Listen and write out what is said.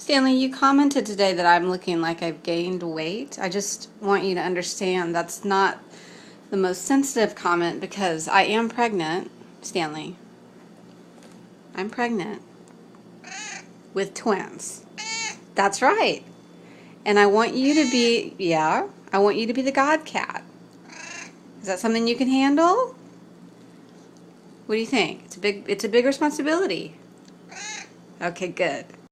Stanley, you commented today that I'm looking like I've gained weight. I just want you to understand that's not the most sensitive comment because I am pregnant, Stanley. I'm pregnant with twins. That's right. And I want you to be, I want you to be the god cat. Is that something you can handle? What do you think? It's a big responsibility. Okay, good.